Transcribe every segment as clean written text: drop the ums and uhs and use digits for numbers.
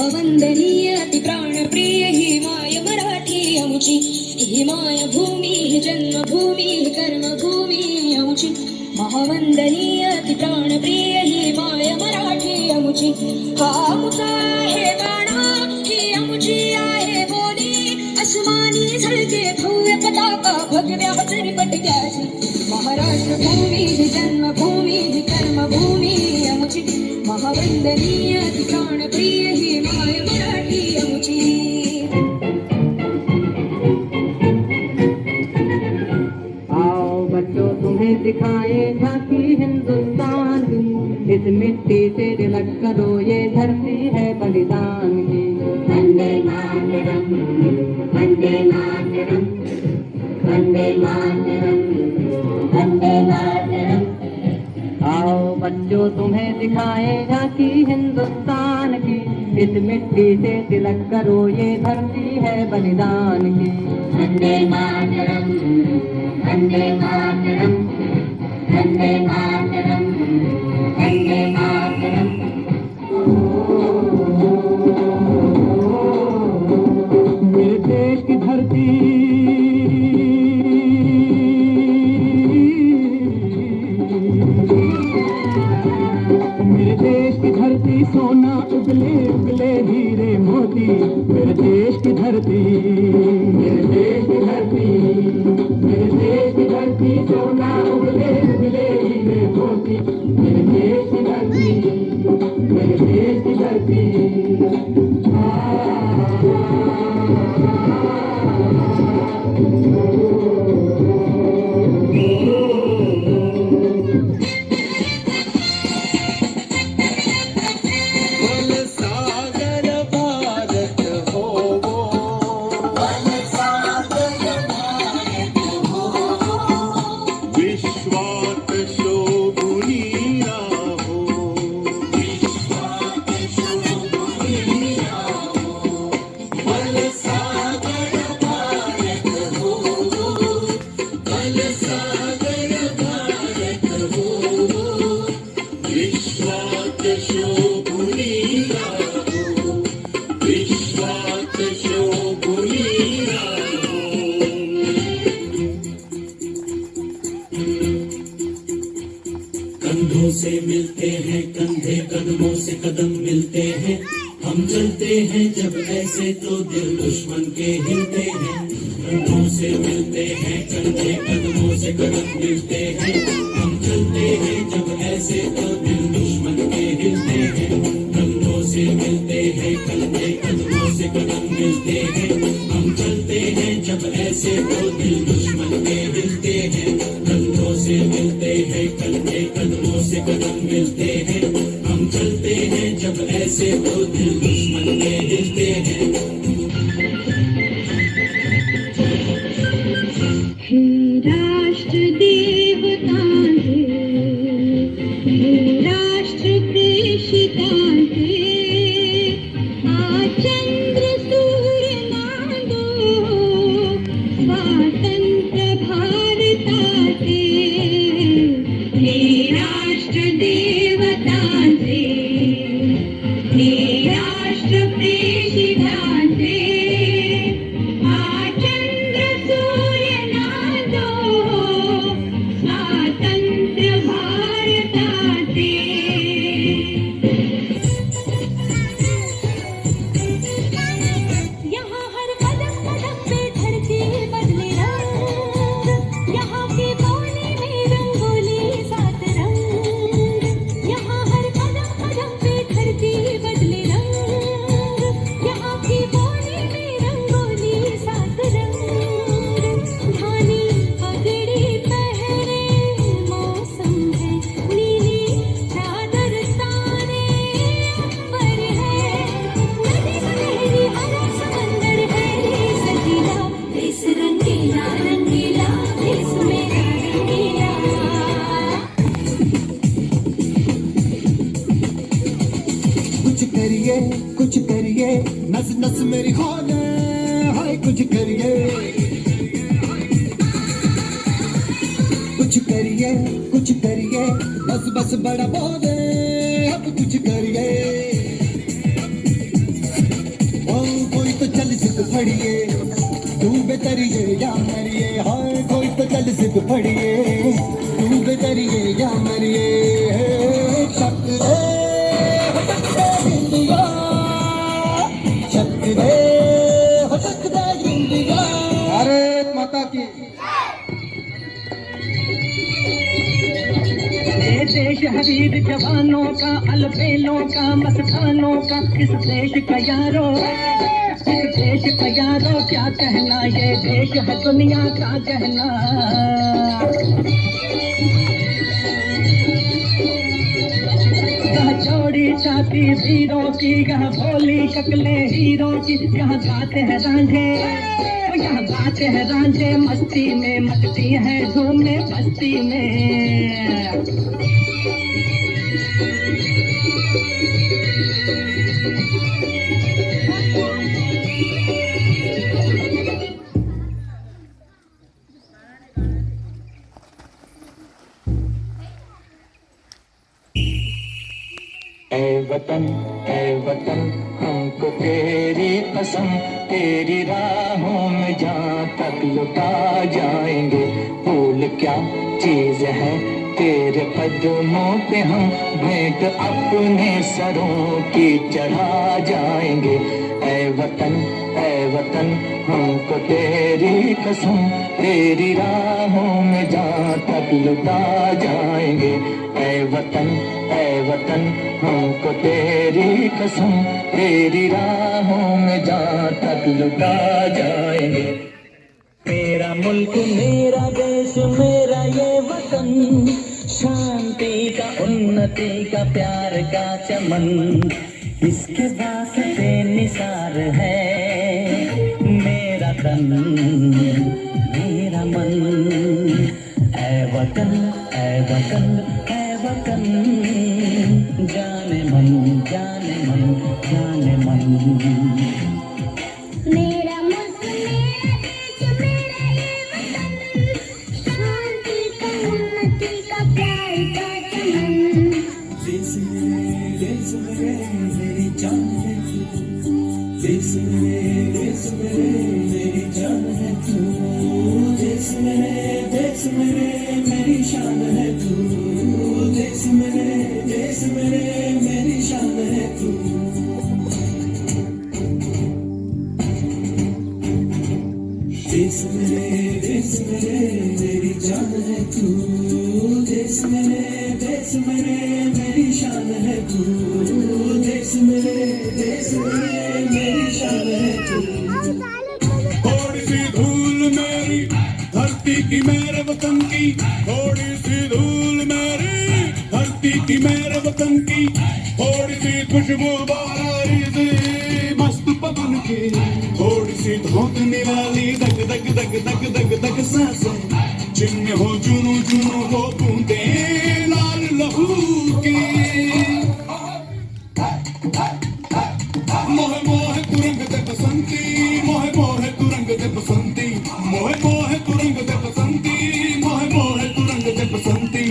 महावंदनीय अति प्राणप्रिय ही माय मराठी आमची, ही माय भूमी जन्मभूमी कर्मभूमी आमची, महावंदनीय अति प्राणप्रिय ही माय मराठी आमची. हा आमचा आहे बाणा, ही आमची आहे बोली, अस्मानी झळके भव्य पताका भगव्या पटक्याची, महाराष्ट्र भूमी जन्मभूमी कर्मभूमी आमची, महावंदनीय अति प्राणप्रिय ही माय मराठी आमची. आओ बच्चों तुम्हें दिखाए झांकी हिंदुस्तान की, इस मिट्टी से तिलक करो ये धरती है बलिदान की. वंदे मातरम, वंदे मातरम, वंदे मातरम, वंदे मातरम. आओ बच्चों तुम्हें दिखाए झांकी हिंदुस्तान की, इस मिट्टी से तिलक करो ये धरती है बलिदान की. वंदे मातरम, वंदे मातरम, वंदे मातरम, वंदे मातरम. मेरे देश की धरती, मेरे देश की धरती सोना उगले उगले हीरे मोती. मेरे देश की धरती, मेरे देश की धरती, मेरे देश की धरती सोना उगले उगले हीरे मोती. मेरे देश की धरती, मेरे देश की धरती. कंधों से मिलते हैं कंधे, कदमों से कदम मिलते हैं, हम चलते हैं जब ऐसे तो दिल दुश्मन के हिलते हैं. कंधों से मिलते हैं कंधे, कदमों से कदम मिलते हैं, हम चलते हैं जब ऐसे तो दिल दुश्मन के हिलते हैं. कंधों से मिलते हैं कंधे, कदमों से कदम मिलते हैं, हम चलते हैं जब ऐसे तो दिल दुश्मन के हिलते हैं. कंधों से मिलते हैं कंधे, कदमों से कदम मिलते हैं, हम चलते हैं जब ऐसे तो दिल दुश्मन के हिलते हैं. हे राष्ट्र देवता हे राष्ट्र प्रेषिता चंद्र सूर्य नादो स्वातंत्र भारताचे. हे राष्ट्र देवता हे राष्ट्र प्रेषिता चंद्र सूर्य नादो स्वातंत्र भारताचे. यहाँ हर कदम कदम पे धरती बदले रंग, यहाँ की बोली में रंगोली सात रंग. यहाँ हर कदम कदम पे धरती बदले रंग, यहाँ की बोली में रंगोली सात रंग. धानी पगड़ी पहरे मौसम है, नीली चादर ताने अंबर है, नदी सुनहरी हरा समंदर है रे सजीला. देश रंगीला रंगीला, देश मेरा रंगीला. कुछ करिए नस नस मेरी खोले, हाय कुछ करिए, कुछ करिए बस बस बड़ा बोले, अब कुछ करिए. पड़िए डूब करिए या मरिए चक दे इंडिया चक दे इंडिया। भारत माता की। ये देश हरीर जवानों का अलबेलों का मस्तानों का इस देश का यारो इस देश का यारो क्या कहना ये देश है दुनिया का कहना। यहाँ चौड़ी छाती वीरों की यहाँ भोली शक्लें हीरों की यहाँ गाते हैं रांझे यहाँ गाते हैं रांझे मस्ती में मचती है झूमे बस्ती में। ऐ वतन हमको तेरी कसम तेरी राहों में जहाँ तक लुटा जाएंगे। भूल क्या चीज है तेरे कदमों पे हम भेंट अपने सरों की चढ़ा जाएंगे। ऐ वतन हमको तेरी कसम तेरी राहों में जहाँ तक लुटा जाएंगे। ऐ वतन हमको तेरी कसम तेरी राहों में जहाँ तक लुटा जाएंगे। मेरा मुल्क मेरा देश मेरा ये वतन शांति का उन्नति का प्यार का चमन इसके वास्ते निसार है मेरा तन मेरा मन। ऐ वतन ऐ वतन ऐ वतन जाने मन जाने मन जाने मन। मेरा मुल्क मेरा देश मेरा ये वतन शांति का उन्नति का प्यार का चमन। देश मेरे मेरी जान है तू देश मेरे मेरी जान है तू देश मेरे मेरी शान है तू देश मेरे मेरी शान है तू। देश मेरे मेरी जान है तू देश मेरे मेरी शान है तू देश मेरे मेरी शान है तू। थोड़ी सी धूल मेरी धरती की मेरे वतन की थोड़ी सी धूल मेरी धरती की मेरे वतन की थोड़ी सी खुशबू बारी से मस्त पवन की थोड़ी सी धोख निराली दग दग दग दग दग दग सांसें जिनमें हो जुनू जुनू हो बूंदे लाल लहू की। मोहे मोहे तुरंग दे बसंती मोहे मोहे तुरंग दे बसंती मोहे मोहे तुरंग दे बसंती मोहे मोहे तुरंग दे बसंती।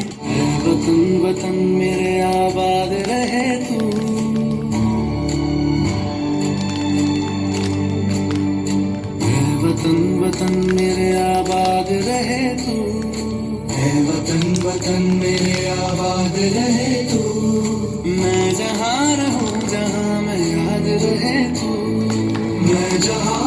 वतन वतन मेरे आबाद रहे तू वतन वतन मेरे आबाद रहे तू वतन मेरे आबाद रहे तू। मैं जहाँ रहूँ जहाँ मैं याद रहे तू मैं जहाँ